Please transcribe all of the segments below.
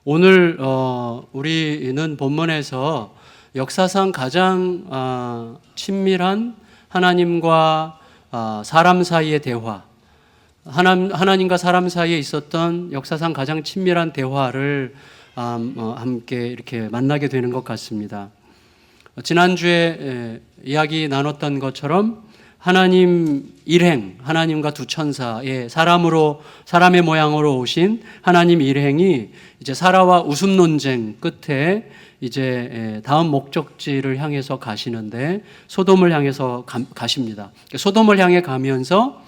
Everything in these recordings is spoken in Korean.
오늘 우리는 본문에서 역사상 가장 친밀한 하나님과 사람 사이의 대화, 하나님과 사람 사이에 있었던 역사상 가장 친밀한 대화를 함께 이렇게 만나게 되는 것 같습니다. 지난주에 이야기 나눴던 것처럼 하나님 일행, 하나님과 두 천사의 사람의 모양으로 오신 하나님 일행이 이제 사라와 웃음 논쟁 끝에 이제 다음 목적지를 향해서 가시는데 소돔을 향해서 가십니다. 소돔을 향해 가면서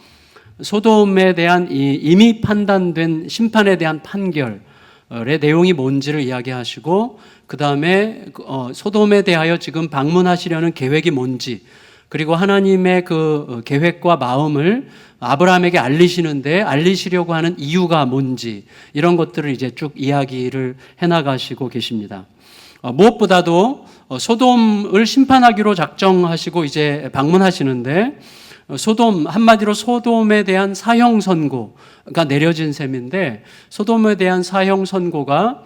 소돔에 대한 이미 판단된 심판에 대한 판결의 내용이 뭔지를 이야기하시고, 그 다음에 소돔에 대하여 지금 방문하시려는 계획이 뭔지, 그리고 하나님의 그 계획과 마음을 아브라함에게 알리시려고 하는 이유가 뭔지, 이런 것들을 이제 쭉 이야기를 해나가시고 계십니다. 무엇보다도 소돔을 심판하기로 작정하시고 이제 방문하시는데, 한마디로 소돔에 대한 사형 선고가 내려진 셈인데, 소돔에 대한 사형 선고가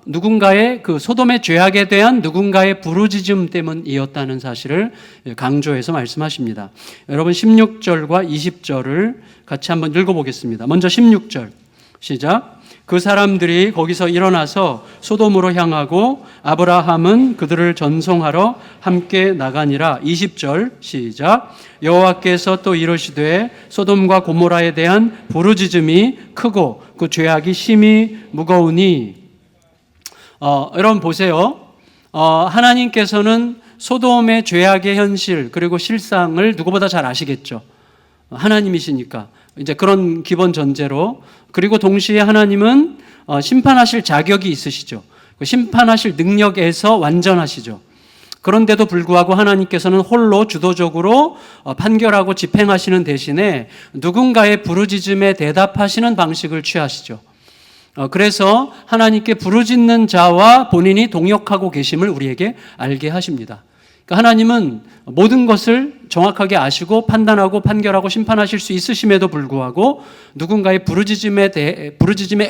누군가의 그 소돔의 죄악에 대한 누군가의 부르짖음 때문이었다는 사실을 강조해서 말씀하십니다. 여러분 16절과 20절을 같이 한번 읽어보겠습니다. 먼저 16절 시작. 그 사람들이 거기서 일어나서 소돔으로 향하고 아브라함은 그들을 전송하러 함께 나가니라. 20절 시작. 여호와께서 또 이르시되 소돔과 고모라에 대한 부르짖음이 크고 그 죄악이 심히 무거우니. 여러분 보세요. 하나님께서는 소돔의 죄악의 현실 그리고 실상을 누구보다 잘 아시겠죠. 하나님이시니까 이제 그런 기본 전제로, 그리고 동시에 하나님은 심판하실 자격이 있으시죠. 심판하실 능력에서 완전하시죠. 그런데도 불구하고 하나님께서는 홀로 주도적으로 판결하고 집행하시는 대신에 누군가의 부르짖음에 대답하시는 방식을 취하시죠. 그래서 하나님께 부르짖는 자와 본인이 동역하고 계심을 우리에게 알게 하십니다. 그러니까 하나님은 모든 것을 정확하게 아시고 판단하고 판결하고 심판하실 수 있으심에도 불구하고 누군가의 부르짖음에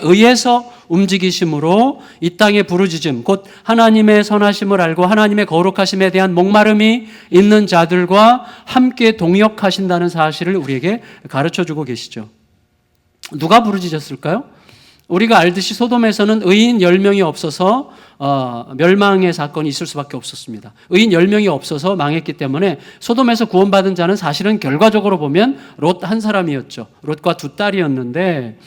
의해서 움직이심으로 이 땅의 부르짖음, 곧 하나님의 선하심을 알고 하나님의 거룩하심에 대한 목마름이 있는 자들과 함께 동역하신다는 사실을 우리에게 가르쳐주고 계시죠. 누가 부르짖었을까요? 우리가 알듯이 소돔에서는 의인 10명이 없어서 멸망의 사건이 있을 수밖에 없었습니다. 의인 10명이 없어서 망했기 때문에 소돔에서 구원받은 자는 사실은 결과적으로 보면 롯 한 사람이었죠. 롯과 두 딸이었는데,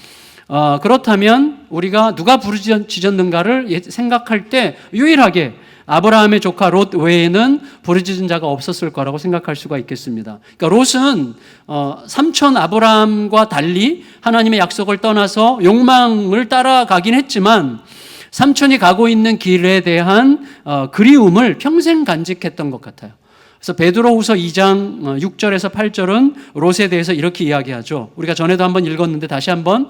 그렇다면 우리가 누가 부르짖었는가를 생각할 때 유일하게 아브라함의 조카 롯 외에는 부르짖은 자가 없었을 거라고 생각할 수가 있겠습니다. 그러니까 롯은 삼촌 아브라함과 달리 하나님의 약속을 떠나서 욕망을 따라가긴 했지만 삼촌이 가고 있는 길에 대한 그리움을 평생 간직했던 것 같아요. 그래서 베드로후서 2장 6절에서 8절은 롯에 대해서 이렇게 이야기하죠. 우리가 전에도 한번 읽었는데 다시 한번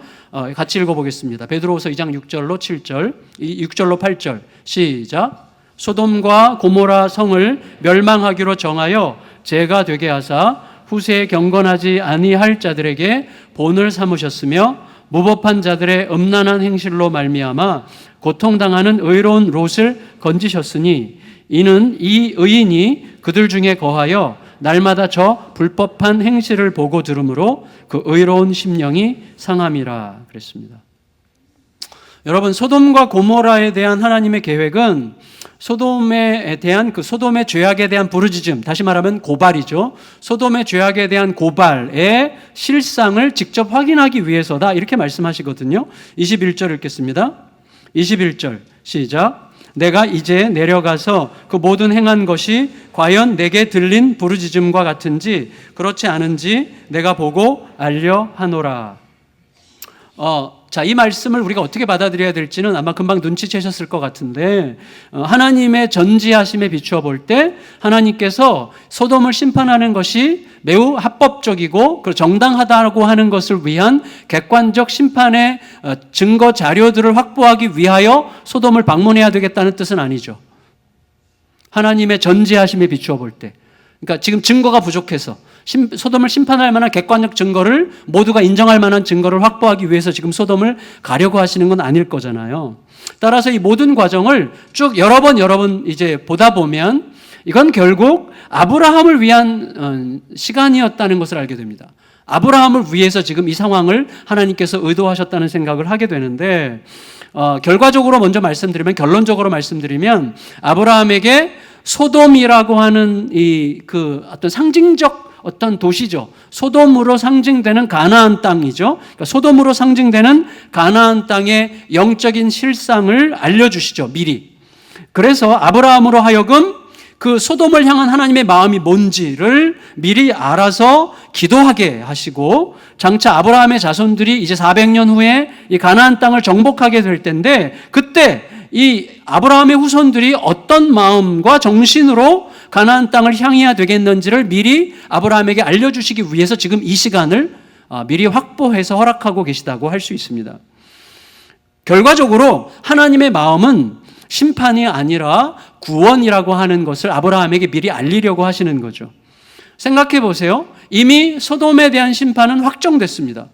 같이 읽어보겠습니다. 베드로후서 2장 6절로 7절, 6절로 8절 시작. 소돔과 고모라 성을 멸망하기로 정하여 죄가 되게 하사 후세에 경건하지 아니할 자들에게 본을 삼으셨으며 무법한 자들의 음란한 행실로 말미암아 고통당하는 의로운 롯을 건지셨으니 이는 이 의인이 그들 중에 거하여 날마다 저 불법한 행실을 보고 들으므로 그 의로운 심령이 상함이라 그랬습니다. 여러분, 소돔과 고모라에 대한 하나님의 계획은 소돔의 죄악에 대한 부르짖음, 다시 말하면 고발이죠. 소돔의 죄악에 대한 고발의 실상을 직접 확인하기 위해서다, 이렇게 말씀하시거든요. 21절 읽겠습니다. 21절 시작. 내가 이제 내려가서 그 모든 행한 것이 과연 내게 들린 부르짖음과 같은지 그렇지 않은지 내가 보고 알려 하노라. 자, 이 말씀을 우리가 어떻게 받아들여야 될지는 아마 금방 눈치채셨을 것 같은데, 하나님의 전지하심에 비추어 볼 때 하나님께서 소돔을 심판하는 것이 매우 합법적이고 정당하다고 하는 것을 위한 객관적 심판의 증거 자료들을 확보하기 위하여 소돔을 방문해야 되겠다는 뜻은 아니죠. 하나님의 전지하심에 비추어 볼 때, 그러니까 지금 증거가 부족해서 소돔을 심판할 만한 객관적 증거를 모두가 인정할 만한 증거를 확보하기 위해서 지금 소돔을 가려고 하시는 건 아닐 거잖아요. 따라서 이 모든 과정을 쭉 여러 번 이제 보다 보면 이건 결국 아브라함을 위한 시간이었다는 것을 알게 됩니다. 아브라함을 위해서 지금 이 상황을 하나님께서 의도하셨다는 생각을 하게 되는데, 결과적으로 먼저 결론적으로 말씀드리면 아브라함에게 소돔이라고 하는 그 어떤 상징적 어떤 도시죠. 소돔으로 상징되는 가나안 땅이죠. 그러니까 소돔으로 상징되는 가나안 땅의 영적인 실상을 알려주시죠, 미리. 그래서 아브라함으로 하여금 그 소돔을 향한 하나님의 마음이 뭔지를 미리 알아서 기도하게 하시고, 장차 아브라함의 자손들이 이제 400년 후에 이 가나안 땅을 정복하게 될 텐데, 그때 이 아브라함의 후손들이 어떤 마음과 정신으로 가나안 땅을 향해야 되겠는지를 미리 아브라함에게 알려주시기 위해서 지금 이 시간을 미리 확보해서 허락하고 계시다고 할 수 있습니다. 결과적으로 하나님의 마음은 심판이 아니라 구원이라고 하는 것을 아브라함에게 미리 알리려고 하시는 거죠. 생각해 보세요. 이미 소돔에 대한 심판은 확정됐습니다.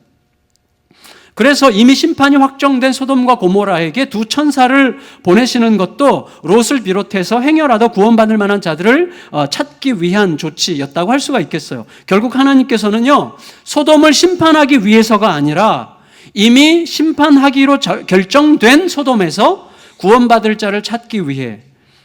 그래서 이미 심판이 확정된 소돔과 고모라에게 두 천사를 보내시는 것도 롯을 비롯해서 행여라도 구원받을 만한 자들을 찾기 위한 조치였다고 할 수가 있겠어요. 결국 하나님께서는요, 소돔을 심판하기 위해서가 아니라 이미 심판하기로 결정된 소돔에서 구원받을 자를 찾기 위해,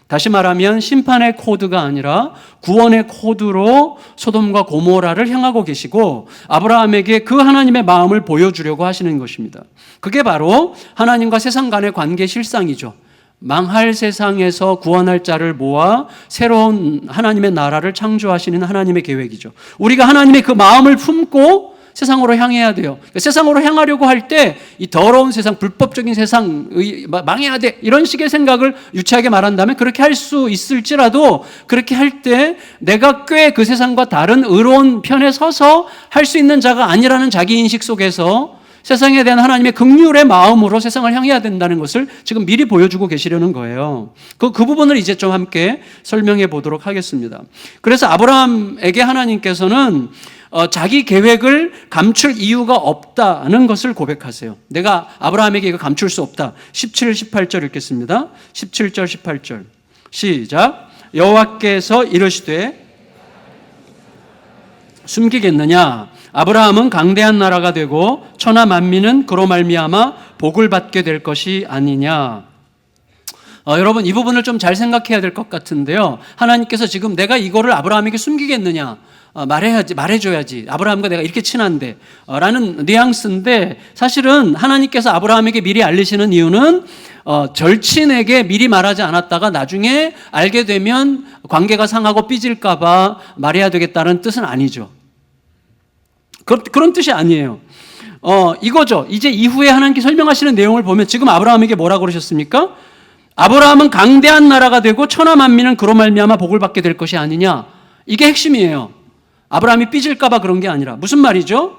다시 말하면 심판의 코드가 아니라 구원의 코드로 소돔과 고모라를 향하고 계시고 아브라함에게 그 하나님의 마음을 보여주려고 하시는 것입니다. 그게 바로 하나님과 세상 간의 관계 실상이죠. 망할 세상에서 구원할 자를 모아 새로운 하나님의 나라를 창조하시는 하나님의 계획이죠. 우리가 하나님의 그 마음을 품고 세상으로 향해야 돼요. 세상으로 향하려고 할 때 이 더러운 세상, 불법적인 세상, 망해야 돼, 이런 식의 생각을 유치하게 말한다면 그렇게 할 수 있을지라도, 그렇게 할 때 내가 꽤 그 세상과 다른 의로운 편에 서서 할 수 있는 자가 아니라는 자기 인식 속에서 세상에 대한 하나님의 긍휼의 마음으로 세상을 향해야 된다는 것을 지금 미리 보여주고 계시려는 거예요. 그 부분을 이제 좀 함께 설명해 보도록 하겠습니다. 그래서 아브라함에게 하나님께서는 자기 계획을 감출 이유가 없다는 것을 고백하세요. 내가 아브라함에게 이거 감출 수 없다. 17, 18절 읽겠습니다. 17절, 18절. 시작. 여호와께서 이르시되 숨기겠느냐? 아브라함은 강대한 나라가 되고 천하 만민은 그로 말미암아 복을 받게 될 것이 아니냐. 여러분, 이 부분을 좀 잘 생각해야 될 것 같은데요. 하나님께서 지금 내가 이거를 아브라함에게 숨기겠느냐? 말해줘야지. 아브라함과 내가 이렇게 친한데. 라는 뉘앙스인데, 사실은 하나님께서 아브라함에게 미리 알리시는 이유는 절친에게 미리 말하지 않았다가 나중에 알게 되면 관계가 상하고 삐질까봐 말해야 되겠다는 뜻은 아니죠. 그런 뜻이 아니에요. 이거죠. 이제 이후에 하나님께 설명하시는 내용을 보면 지금 아브라함에게 뭐라고 그러셨습니까? 아브라함은 강대한 나라가 되고 천하 만민은 그로 말미암아 복을 받게 될 것이 아니냐. 이게 핵심이에요. 아브라함이 삐질까봐 그런 게 아니라. 무슨 말이죠?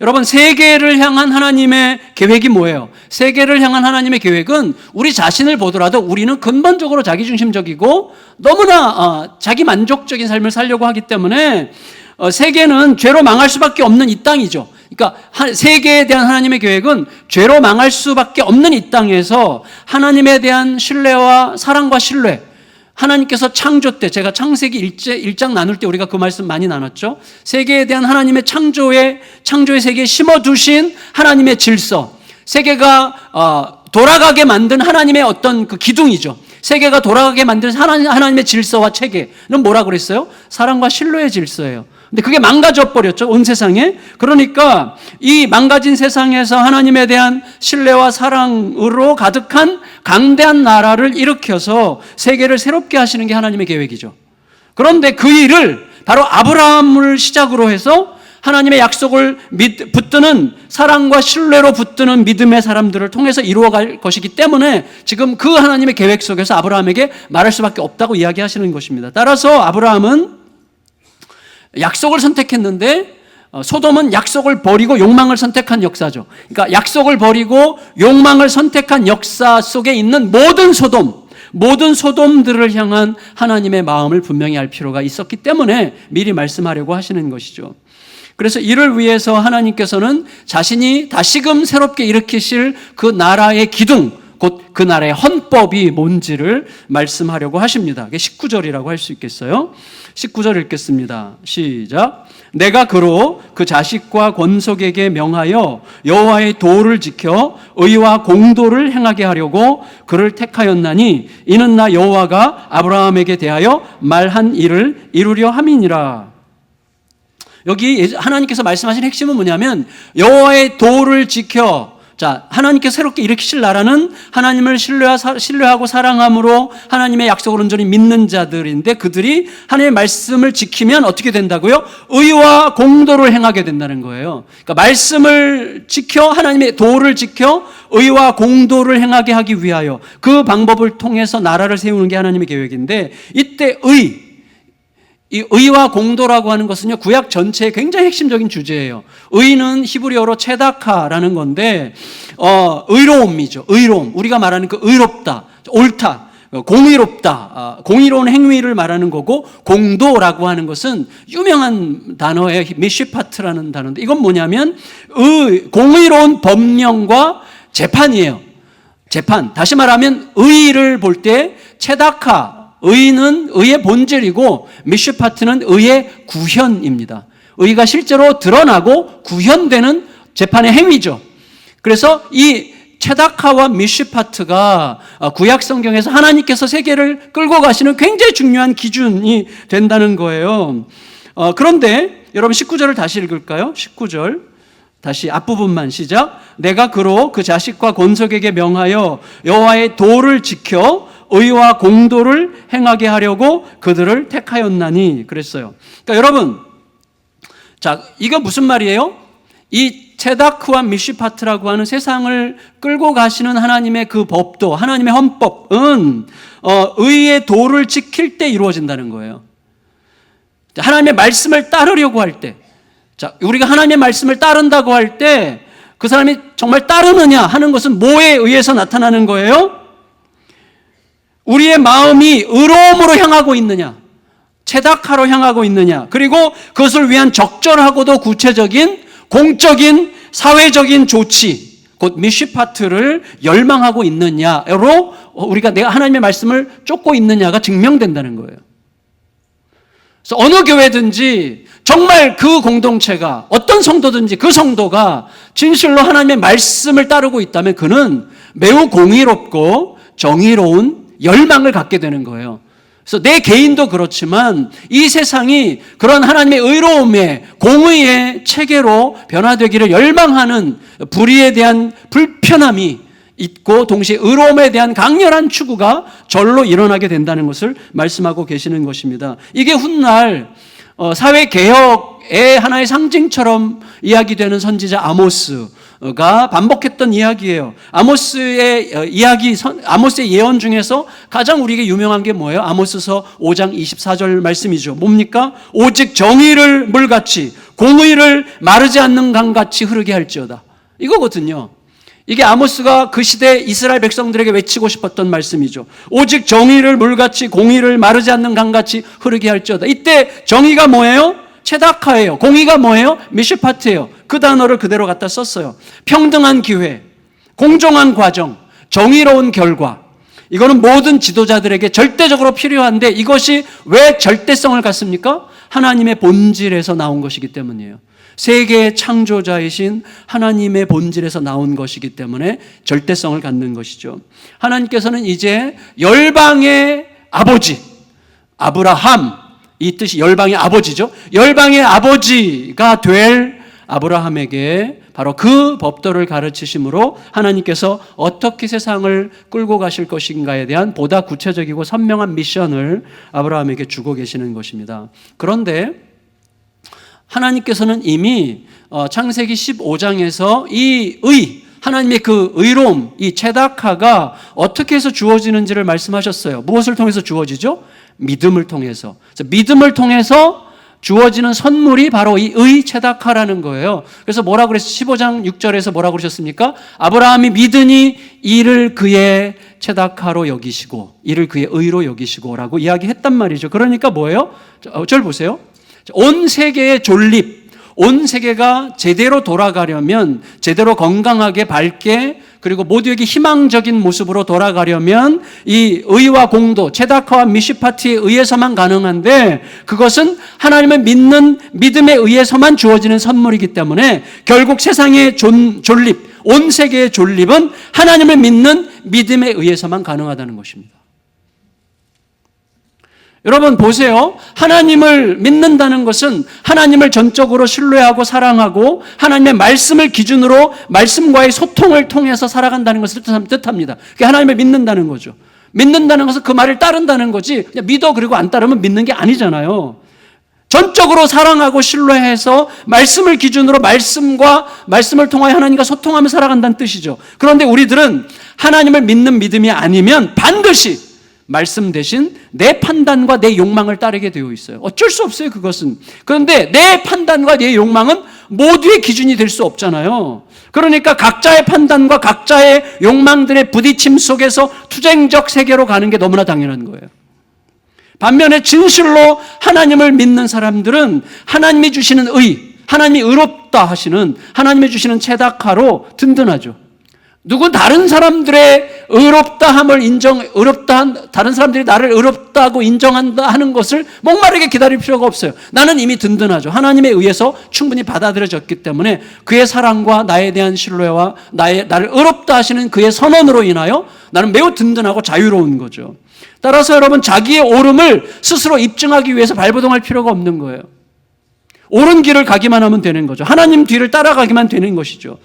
여러분, 세계를 향한 하나님의 계획이 뭐예요? 세계를 향한 하나님의 계획은 우리 자신을 보더라도 우리는 근본적으로 자기중심적이고 너무나 자기 만족적인 삶을 살려고 하기 때문에 세계는 죄로 망할 수밖에 없는 이 땅이죠. 그러니까 세계에 대한 하나님의 계획은 죄로 망할 수밖에 없는 이 땅에서 하나님에 대한 신뢰와 사랑과 신뢰, 하나님께서 창조 때, 제가 창세기 1장 나눌 때 우리가 그 말씀 많이 나눴죠. 세계에 대한 하나님의 창조의 세계에 심어두신 하나님의 질서, 세계가 돌아가게 만든 하나님의 어떤 그 기둥이죠. 세계가 돌아가게 만든 하나님의 질서와 체계는 뭐라고 그랬어요? 사랑과 신뢰의 질서예요. 근데 그게 망가져 버렸죠, 온 세상에. 그러니까 이 망가진 세상에서 하나님에 대한 신뢰와 사랑으로 가득한 강대한 나라를 일으켜서 세계를 새롭게 하시는 게 하나님의 계획이죠. 그런데 그 일을 바로 아브라함을 시작으로 해서 하나님의 약속을 붙드는, 사랑과 신뢰로 붙드는 믿음의 사람들을 통해서 이루어갈 것이기 때문에 지금 그 하나님의 계획 속에서 아브라함에게 말할 수밖에 없다고 이야기하시는 것입니다. 따라서 아브라함은 약속을 선택했는데 소돔은 약속을 버리고 욕망을 선택한 역사죠. 그러니까 약속을 버리고 욕망을 선택한 역사 속에 있는 모든 소돔, 모든 소돔들을 향한 하나님의 마음을 분명히 알 필요가 있었기 때문에 미리 말씀하려고 하시는 것이죠. 그래서 이를 위해서 하나님께서는 자신이 다시금 새롭게 일으키실 그 나라의 기둥, 곧 그 나라의 헌법이 뭔지를 말씀하려고 하십니다. 그게 19절이라고 할 수 있겠어요? 19절 읽겠습니다. 시작. 내가 그로 그 자식과 권속에게 명하여 여호와의 도를 지켜 의와 공도를 행하게 하려고 그를 택하였나니 이는 나 여호와가 아브라함에게 대하여 말한 일을 이루려 함이니라. 여기 하나님께서 말씀하신 핵심은 뭐냐면 여호와의 도를 지켜, 자, 하나님께서 새롭게 일으키실 나라는 하나님을 신뢰하고 사랑함으로 하나님의 약속을 온전히 믿는 자들인데 그들이 하나님의 말씀을 지키면 어떻게 된다고요? 의와 공도를 행하게 된다는 거예요. 그러니까 말씀을 지켜 하나님의 도를 지켜 의와 공도를 행하게 하기 위하여 그 방법을 통해서 나라를 세우는 게 하나님의 계획인데 이때 이 의와 공도라고 하는 것은요, 구약 전체의 굉장히 핵심적인 주제예요. 의는 히브리어로 체다카라는 건데, 의로움이죠. 의로움. 우리가 말하는 그 의롭다, 옳다, 공의롭다, 공의로운 행위를 말하는 거고, 공도라고 하는 것은 유명한 단어예요. 미시파트라는 단어인데, 이건 뭐냐면, 공의로운 법령과 재판이에요. 재판. 다시 말하면, 의를 볼 때, 체다카, 의는 의의 본질이고 미슈파트는 의의 구현입니다. 의가 실제로 드러나고 구현되는 재판의 행위죠. 그래서 이 체다카와 미슈파트가 구약 성경에서 하나님께서 세계를 끌고 가시는 굉장히 중요한 기준이 된다는 거예요. 그런데 여러분 19절을 다시 읽을까요? 19절 다시 앞부분만 시작. 내가 그로 그 자식과 권속에게 명하여 여호와의 도를 지켜 의와 공도를 행하게 하려고 그들을 택하였나니 그랬어요. 그러니까 여러분, 자, 이거 무슨 말이에요? 이 체다크와 미시파트라고 하는 세상을 끌고 가시는 하나님의 그 법도, 하나님의 헌법은 의의 도를 지킬 때 이루어진다는 거예요. 하나님의 말씀을 따르려고 할 때, 자, 우리가 하나님의 말씀을 따른다고 할 때 그 사람이 정말 따르느냐 하는 것은 뭐에 의해서 나타나는 거예요? 우리의 마음이 의로움으로 향하고 있느냐, 체다카로 향하고 있느냐, 그리고 그것을 위한 적절하고도 구체적인 공적인 사회적인 조치, 곧 미시파트를 열망하고 있느냐로 우리가 내가 하나님의 말씀을 쫓고 있느냐가 증명된다는 거예요. 그래서 어느 교회든지 정말 그 공동체가 어떤 성도든지 그 성도가 진실로 하나님의 말씀을 따르고 있다면 그는 매우 공의롭고 정의로운 열망을 갖게 되는 거예요. 그래서 내 개인도 그렇지만 이 세상이 그런 하나님의 의로움의 공의의 체계로 변화되기를 열망하는 불의에 대한 불편함이 있고 동시에 의로움에 대한 강렬한 추구가 절로 일어나게 된다는 것을 말씀하고 계시는 것입니다. 이게 훗날 사회개혁의 하나의 상징처럼 이야기되는 선지자 아모스가 반복했던 이야기예요. 아모스의 예언 중에서 가장 우리에게 유명한 게 뭐예요? 아모스서 5장 24절 말씀이죠. 뭡니까? 오직 정의를 물같이 공의를 마르지 않는 강같이 흐르게 할지어다. 이거거든요. 이게 아모스가 그 시대 이스라엘 백성들에게 외치고 싶었던 말씀이죠. 오직 정의를 물같이 공의를 마르지 않는 강같이 흐르게 할지어다. 이때 정의가 뭐예요? 체다카예요. 공의가 뭐예요? 미시파트예요. 그 단어를 그대로 갖다 썼어요. 평등한 기회, 공정한 과정, 정의로운 결과. 이거는 모든 지도자들에게 절대적으로 필요한데 이것이 왜 절대성을 갖습니까? 하나님의 본질에서 나온 것이기 때문이에요. 세계의 창조자이신 하나님의 본질에서 나온 것이기 때문에 절대성을 갖는 것이죠. 하나님께서는 이제 열방의 아버지, 아브라함, 이 뜻이 열방의 아버지죠. 열방의 아버지가 될 아브라함에게 바로 그 법도를 가르치심으로 하나님께서 어떻게 세상을 끌고 가실 것인가에 대한 보다 구체적이고 선명한 미션을 아브라함에게 주고 계시는 것입니다. 그런데 하나님께서는 이미 창세기 15장에서 이 하나님의 그 의로움, 이 체다카가 어떻게 해서 주어지는지를 말씀하셨어요. 무엇을 통해서 주어지죠? 믿음을 통해서. 믿음을 통해서 주어지는 선물이 바로 이 의체다카라는 거예요. 그래서 뭐라고 그랬어요? 15장 6절에서 뭐라고 그러셨습니까? 아브라함이 믿으니 이를 그의 체다카로 여기시고 이를 그의 의로 여기시고라고 이야기했단 말이죠. 그러니까 뭐예요? 절 보세요. 온 세계의 존립, 온 세계가 제대로 돌아가려면, 제대로 건강하게 밝게 그리고 모두에게 희망적인 모습으로 돌아가려면 이 의와 공도, 체다카와 미시파트에 의해서만 가능한데, 그것은 하나님을 믿는 믿음에 의해서만 주어지는 선물이기 때문에 결국 세상의 존립, 온 세계의 존립은 하나님을 믿는 믿음에 의해서만 가능하다는 것입니다. 여러분 보세요. 하나님을 믿는다는 것은 하나님을 전적으로 신뢰하고 사랑하고 하나님의 말씀을 기준으로 말씀과의 소통을 통해서 살아간다는 것을 뜻합니다. 그게 하나님을 믿는다는 거죠. 믿는다는 것은 그 말을 따른다는 거지, 그냥 믿어 그리고 안 따르면 믿는 게 아니잖아요. 전적으로 사랑하고 신뢰해서 말씀을 기준으로 말씀을 통하여 하나님과 소통하며 살아간다는 뜻이죠. 그런데 우리들은 하나님을 믿는 믿음이 아니면 반드시 말씀 대신 내 판단과 내 욕망을 따르게 되어 있어요. 어쩔 수 없어요, 그것은. 그런데 내 판단과 내 욕망은 모두의 기준이 될 수 없잖아요. 그러니까 각자의 판단과 각자의 욕망들의 부딪힘 속에서 투쟁적 세계로 가는 게 너무나 당연한 거예요. 반면에 진실로 하나님을 믿는 사람들은 하나님이 주시는 하나님이 의롭다 하시는 하나님이 주시는 체다카로 든든하죠. 누군 다른 사람들의 다른 사람들이 나를 의롭다고 인정한다 하는 것을 목마르게 기다릴 필요가 없어요. 나는 이미 든든하죠. 하나님에 의해서 충분히 받아들여졌기 때문에 그의 사랑과 나에 대한 신뢰와 나를 의롭다 하시는 그의 선언으로 인하여 나는 매우 든든하고 자유로운 거죠. 따라서 여러분, 자기의 옳음을 스스로 입증하기 위해서 발버둥할 필요가 없는 거예요. 옳은 길을 가기만 하면 되는 거죠. 하나님 뒤를 따라가기만 되는 것이죠.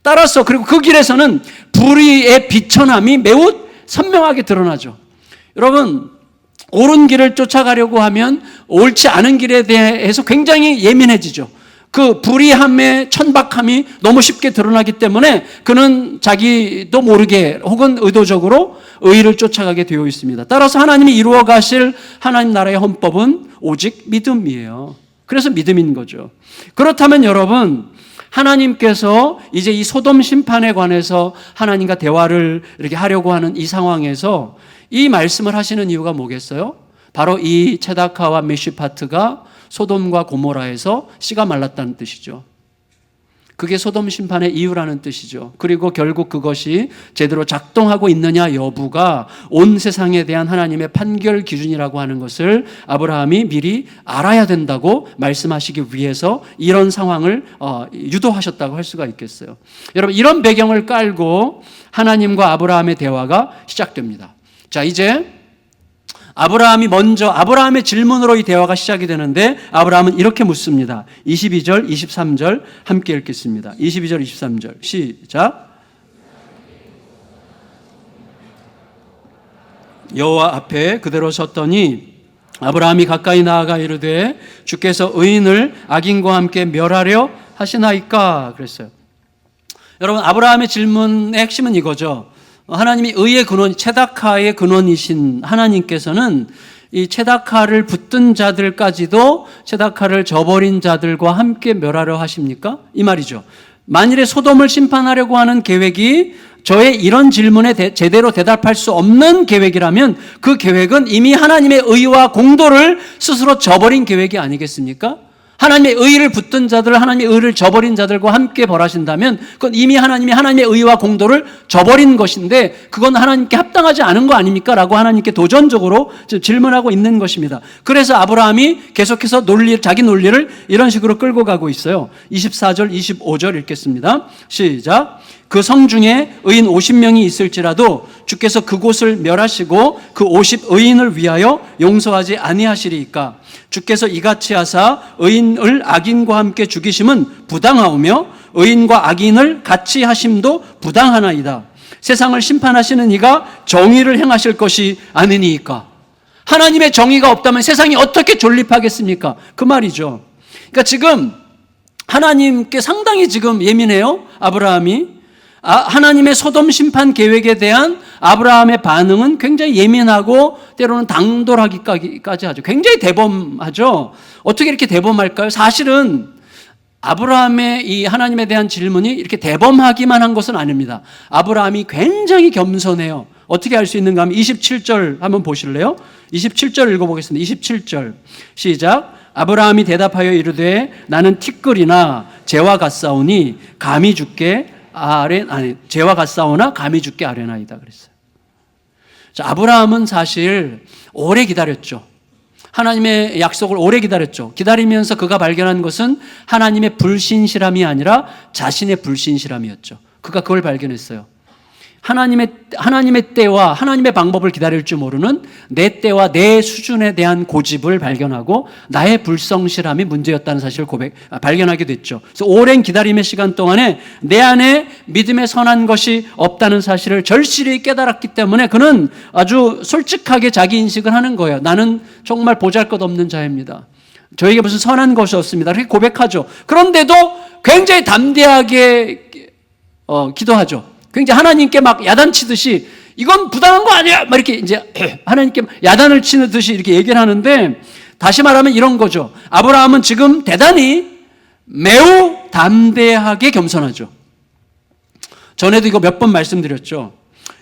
따라서 그리고 그 길에서는 불의의 비천함이 매우 선명하게 드러나죠. 여러분, 옳은 길을 쫓아가려고 하면 옳지 않은 길에 대해서 굉장히 예민해지죠. 그 불의함의 천박함이 너무 쉽게 드러나기 때문에 그는 자기도 모르게 혹은 의도적으로 의를 쫓아가게 되어 있습니다. 따라서 하나님이 이루어 가실 하나님 나라의 헌법은 오직 믿음이에요. 그래서 믿음인 거죠. 그렇다면 여러분, 하나님께서 이제 이 소돔 심판에 관해서 하나님과 대화를 이렇게 하려고 하는 이 상황에서 이 말씀을 하시는 이유가 뭐겠어요? 바로 이 체다카와 미시파트가 소돔과 고모라에서 씨가 말랐다는 뜻이죠. 그게 소돔 심판의 이유라는 뜻이죠. 그리고 결국 그것이 제대로 작동하고 있느냐 여부가 온 세상에 대한 하나님의 판결 기준이라고 하는 것을 아브라함이 미리 알아야 된다고 말씀하시기 위해서 이런 상황을 유도하셨다고 할 수가 있겠어요. 여러분, 이런 배경을 깔고 하나님과 아브라함의 대화가 시작됩니다. 자, 이제 아브라함의 질문으로 이 대화가 시작이 되는데 아브라함은 이렇게 묻습니다. 22절, 23절 함께 읽겠습니다. 22절, 23절 시작. 여호와 앞에 그대로 섰더니 아브라함이 가까이 나아가 이르되 주께서 의인을 악인과 함께 멸하려 하시나이까 그랬어요. 여러분, 아브라함의 질문의 핵심은 이거죠. 하나님이 의의 근원, 체다카의 근원이신 하나님께서는 이 체다카를 붙든 자들까지도 체다카를 저버린 자들과 함께 멸하려 하십니까? 이 말이죠. 만일에 소돔을 심판하려고 하는 계획이 저의 이런 질문에 제대로 대답할 수 없는 계획이라면 그 계획은 이미 하나님의 의와 공도를 스스로 저버린 계획이 아니겠습니까? 하나님의 의를 붙든 자들, 하나님의 의를 저버린 자들과 함께 벌하신다면 그건 이미 하나님이 하나님의 의와 공도를 저버린 것인데 그건 하나님께 합당하지 않은 거 아닙니까? 라고 하나님께 도전적으로 질문하고 있는 것입니다. 그래서 아브라함이 계속해서 자기 논리를 이런 식으로 끌고 가고 있어요. 24절, 25절 읽겠습니다. 시작. 그 성 중에 의인 50명이 있을지라도 주께서 그곳을 멸하시고 그 50의인을 위하여 용서하지 아니하시리이까. 주께서 이같이 하사 의인을 악인과 함께 죽이심은 부당하오며 의인과 악인을 같이 하심도 부당하나이다. 세상을 심판하시는 이가 정의를 행하실 것이 아니니이까. 하나님의 정의가 없다면 세상이 어떻게 존립하겠습니까? 그 말이죠. 그러니까 지금 하나님께 상당히 지금 예민해요. 하나님의 소돔 심판 계획에 대한 아브라함의 반응은 굉장히 예민하고 때로는 당돌하기까지 하죠. 굉장히 대범하죠. 어떻게 이렇게 대범할까요? 사실은 아브라함의 이 하나님에 대한 질문이 이렇게 대범하기만 한 것은 아닙니다. 아브라함이 굉장히 겸손해요. 어떻게 알 수 있는가 하면 27절 한번 보실래요? 27절 읽어보겠습니다. 27절 시작. 아브라함이 대답하여 이르되 나는 티끌이나 재와 같사오니 감히 주께 재와 같사오나 감히 주께 아뢰나이다 그랬어요. 자, 아브라함은 사실 오래 기다렸죠. 하나님의 약속을 오래 기다렸죠. 기다리면서 그가 발견한 것은 하나님의 불신실함이 아니라 자신의 불신실함이었죠. 그가 그걸 발견했어요. 하나님의 때와 하나님의 방법을 기다릴 줄 모르는 내 때와 내 수준에 대한 고집을 발견하고 나의 불성실함이 문제였다는 사실을 발견하게 됐죠. 그래서 오랜 기다림의 시간 동안에 내 안에 믿음의 선한 것이 없다는 사실을 절실히 깨달았기 때문에 그는 아주 솔직하게 자기 인식을 하는 거예요. 나는 정말 보잘것없는 자입니다. 저에게 무슨 선한 것이 없습니다. 이렇게 고백하죠. 그런데도 굉장히 담대하게 기도하죠. 굉장히 하나님께 막 야단치듯이 이건 부당한 거 아니야! 막 이렇게 이제 하나님께 야단을 치듯이 이렇게 얘기를 하는데 다시 말하면 이런 거죠. 아브라함은 지금 대단히 매우 담대하게 겸손하죠. 전에도 이거 몇 번 말씀드렸죠.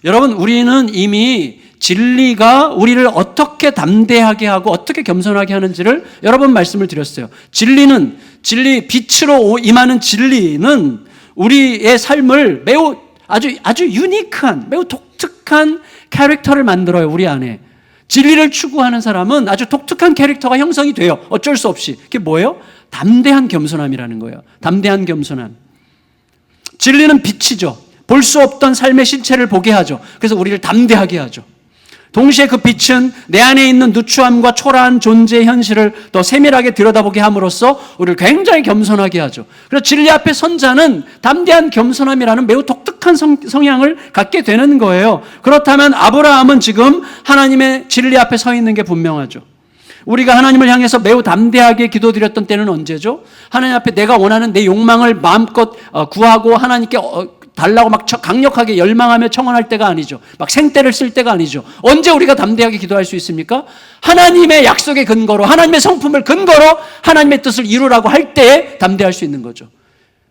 여러분, 우리는 이미 진리가 우리를 어떻게 담대하게 하고 어떻게 겸손하게 하는지를 여러 번 말씀을 드렸어요. 빛으로 임하는 진리는 우리의 삶을 매우 아주 유니크한, 매우 독특한 캐릭터를 만들어요, 우리 안에. 진리를 추구하는 사람은 아주 독특한 캐릭터가 형성이 돼요. 어쩔 수 없이. 그게 뭐예요? 담대한 겸손함이라는 거예요. 담대한 겸손함. 진리는 빛이죠. 볼 수 없던 삶의 실체를 보게 하죠. 그래서 우리를 담대하게 하죠. 동시에 그 빛은 내 안에 있는 누추함과 초라한 존재의 현실을 더 세밀하게 들여다보게 함으로써 우리를 굉장히 겸손하게 하죠. 그래서 진리 앞에 선 자는 담대한 겸손함이라는 매우 독특한 성향을 갖게 되는 거예요. 그렇다면 아브라함은 지금 하나님의 진리 앞에 서 있는 게 분명하죠. 우리가 하나님을 향해서 매우 담대하게 기도드렸던 때는 언제죠? 하나님 앞에 내가 원하는 내 욕망을 마음껏 구하고 하나님께 달라고 막 강력하게 열망하며 청원할 때가 아니죠. 막 생떼를 쓸 때가 아니죠. 언제 우리가 담대하게 기도할 수 있습니까? 하나님의 약속의 근거로, 하나님의 성품을 근거로 하나님의 뜻을 이루라고 할 때에 담대할 수 있는 거죠.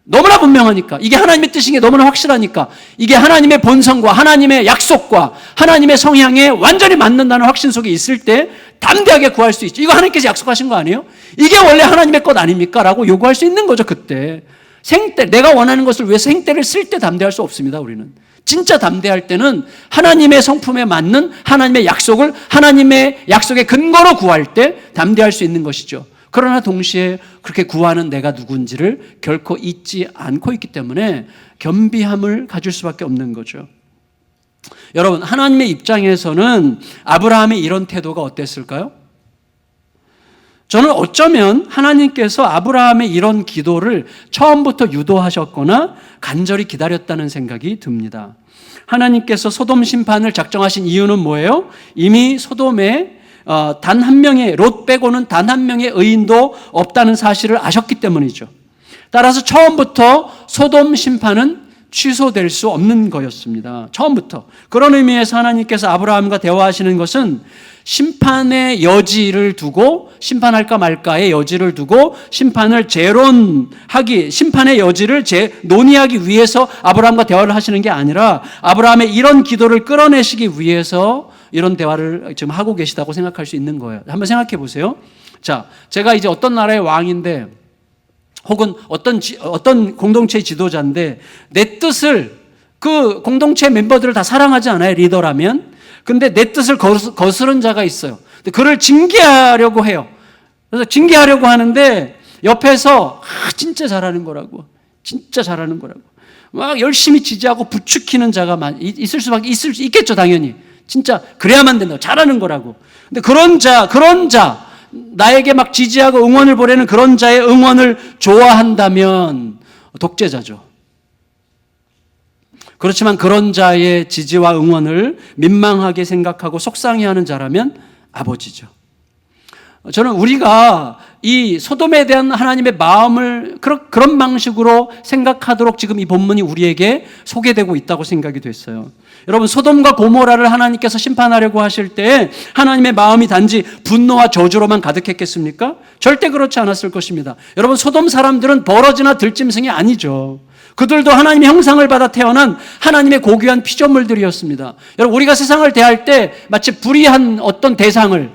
너무나 분명하니까, 이게 하나님의 뜻인 게 너무나 확실하니까, 이게 하나님의 본성과 하나님의 약속과 하나님의 성향에 완전히 맞는다는 확신 속에 있을 때 담대하게 구할 수 있죠. 이거 하나님께서 약속하신 거 아니에요? 이게 원래 하나님의 것 아닙니까? 라고 요구할 수 있는 거죠, 그때. 내가 원하는 것을 위해서 생떼를 쓸 때 담대할 수 없습니다, 우리는. 진짜 담대할 때는 하나님의 성품에 맞는 하나님의 약속을 하나님의 약속의 근거로 구할 때 담대할 수 있는 것이죠. 그러나 동시에 그렇게 구하는 내가 누군지를 결코 잊지 않고 있기 때문에 겸비함을 가질 수밖에 없는 거죠. 여러분, 하나님의 입장에서는 아브라함의 이런 태도가 어땠을까요? 저는 어쩌면 하나님께서 아브라함의 이런 기도를 처음부터 유도하셨거나 간절히 기다렸다는 생각이 듭니다. 하나님께서 소돔 심판을 작정하신 이유는 뭐예요? 이미 소돔에 단 한 명의, 롯 빼고는 단 한 명의 의인도 없다는 사실을 아셨기 때문이죠. 따라서 처음부터 소돔 심판은 취소될 수 없는 거였습니다. 처음부터. 그런 의미에서 하나님께서 아브라함과 대화하시는 것은 심판의 여지를 두고, 심판할까 말까의 여지를 두고 심판의 여지를 논의하기 위해서 아브라함과 대화를 하시는 게 아니라 아브라함의 이런 기도를 끌어내시기 위해서 이런 대화를 지금 하고 계시다고 생각할 수 있는 거예요. 한번 생각해 보세요. 자, 제가 이제 어떤 나라의 왕인데 혹은 어떤 공동체의 지도자인데 내 뜻을, 그 공동체 멤버들을 다 사랑하지 않아요, 리더라면. 근데 내 뜻을 거스른 자가 있어요. 근데 그를 징계하려고 해요. 그래서 징계하려고 하는데 옆에서 진짜 잘하는 거라고, 진짜 잘하는 거라고 막 열심히 지지하고 부추기는 자가 있을 수 있겠죠, 당연히. 진짜 그래야만 된다고, 잘하는 거라고. 근데 그런 자, 나에게 막 지지하고 응원을 보내는 그런 자의 응원을 좋아한다면 독재자죠. 그렇지만 그런 자의 지지와 응원을 민망하게 생각하고 속상해하는 자라면 아버지죠. 저는 우리가 이 소돔에 대한 하나님의 마음을 그런 방식으로 생각하도록 지금 이 본문이 우리에게 소개되고 있다고 생각이 됐어요. 여러분, 소돔과 고모라를 하나님께서 심판하려고 하실 때 하나님의 마음이 단지 분노와 저주로만 가득했겠습니까? 절대 그렇지 않았을 것입니다. 여러분, 소돔 사람들은 버러지나 들짐승이 아니죠. 그들도 하나님의 형상을 받아 태어난 하나님의 고귀한 피조물들이었습니다. 여러분, 우리가 세상을 대할 때 마치 불의한 어떤 대상을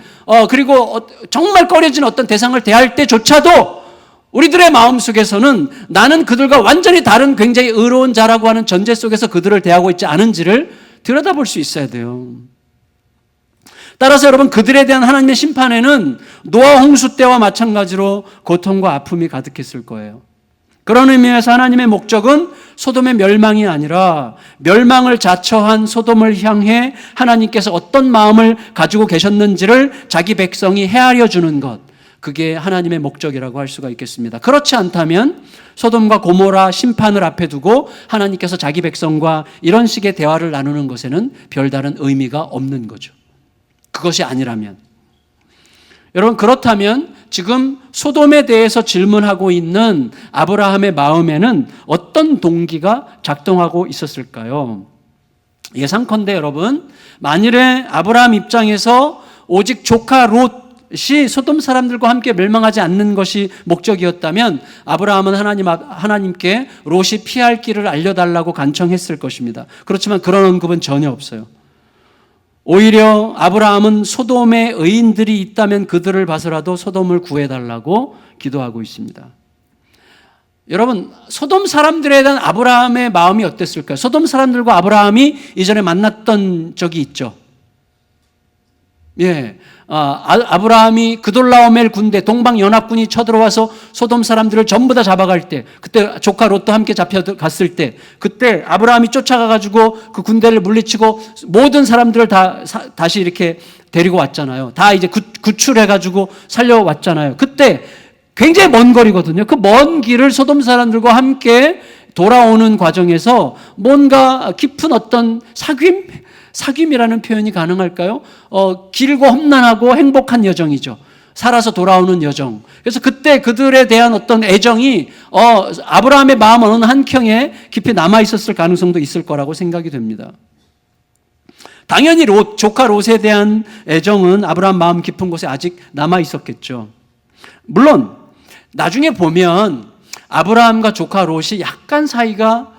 그리고 정말 꺼려진 어떤 대상을 대할 때조차도 우리들의 마음속에서는 나는 그들과 완전히 다른 굉장히 의로운 자라고 하는 전제 속에서 그들을 대하고 있지 않은지를 들여다볼 수 있어야 돼요. 따라서 여러분, 그들에 대한 하나님의 심판에는 노아 홍수 때와 마찬가지로 고통과 아픔이 가득했을 거예요. 그런 의미에서 하나님의 목적은 소돔의 멸망이 아니라 멸망을 자처한 소돔을 향해 하나님께서 어떤 마음을 가지고 계셨는지를 자기 백성이 헤아려 주는 것, 그게 하나님의 목적이라고 할 수가 있겠습니다. 그렇지 않다면 소돔과 고모라 심판을 앞에 두고 하나님께서 자기 백성과 이런 식의 대화를 나누는 것에는 별다른 의미가 없는 거죠. 그것이 아니라면. 여러분, 그렇다면 지금 소돔에 대해서 질문하고 있는 아브라함의 마음에는 어떤 동기가 작동하고 있었을까요? 예상컨대 여러분, 만일에 아브라함 입장에서 오직 조카 롯이 소돔 사람들과 함께 멸망하지 않는 것이 목적이었다면 아브라함은 하나님께 롯이 피할 길을 알려달라고 간청했을 것입니다. 그렇지만 그런 언급은 전혀 없어요. 오히려 아브라함은 소돔에 의인들이 있다면 그들을 봐서라도 소돔을 구해달라고 기도하고 있습니다. 여러분, 소돔 사람들에 대한 아브라함의 마음이 어땠을까요? 소돔 사람들과 아브라함이 이전에 만났던 적이 있죠. 예, 아브라함이 그돌라오멜 군대 동방연합군이 쳐들어와서 소돔 사람들을 전부 다 잡아갈 때, 그때 조카 롯도 함께 잡혀갔을 때, 그때 아브라함이 쫓아가가지고 그 군대를 물리치고 모든 사람들을 다시 이렇게 데리고 왔잖아요. 다 이제 구출해가지고 살려왔잖아요. 그때 굉장히 먼 거리거든요. 그 먼 길을 소돔 사람들과 함께 돌아오는 과정에서 뭔가 깊은 어떤 사귐이라는 표현이 가능할까요? 길고 험난하고 행복한 여정이죠. 살아서 돌아오는 여정. 그래서 그때 그들에 대한 어떤 애정이 아브라함의 마음 어느 한켠에 깊이 남아 있었을 가능성도 있을 거라고 생각이 됩니다. 당연히 조카 롯에 대한 애정은 아브라함 마음 깊은 곳에 아직 남아 있었겠죠. 물론 나중에 보면 아브라함과 조카 롯이 약간 사이가